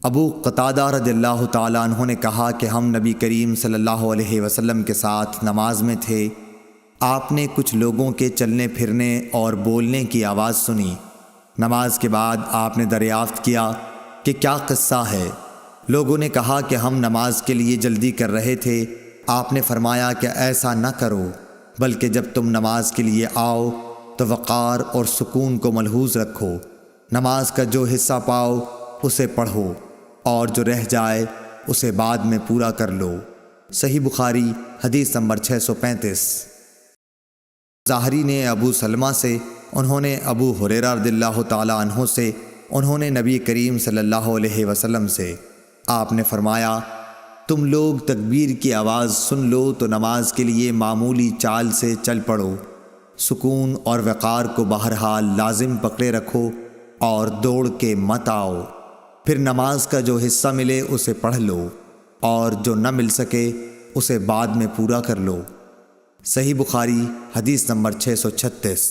ابو قتادہ رضی اللہ تعالیٰ عنہ نے کہا کہ ہم نبی کریم صلی اللہ علیہ وسلم کے ساتھ نماز میں تھے۔ آپ نے کچھ لوگوں کے چلنے پھرنے اور بولنے کی آواز سنی۔ نماز کے بعد آپ نے دریافت کیا کہ کیا قصہ ہے؟ لوگوں نے کہا کہ ہم نماز کے لیے جلدی کر رہے تھے۔ آپ نے فرمایا کہ ایسا نہ کرو، بلکہ جب تم نماز کے لیے آؤ تو وقار اور سکون کو ملحوظ رکھو۔ نماز کا جو حصہ پاؤ اسے پڑھو، اور جو رہ جائے اسے بعد میں پورا کر لو۔ صحیح بخاری حدیث نمبر 635۔ ظاہری نے ابو سلمہ سے، انہوں نے ابو ہریرہ رضی اللہ تعالیٰ عنہ سے، انہوں نے نبی کریم صلی اللہ علیہ وسلم سے، آپ نے فرمایا تم لوگ تکبیر کی آواز سن لو تو نماز کے لیے معمولی چال سے چل پڑو، سکون اور وقار کو بہرحال لازم پکڑے رکھو اور دوڑ کے مت آؤ۔ پھر نماز کا جو حصہ ملے اسے پڑھ لو، اور جو نہ مل سکے اسے بعد میں پورا کر لو۔ صحیح بخاری حدیث نمبر 636۔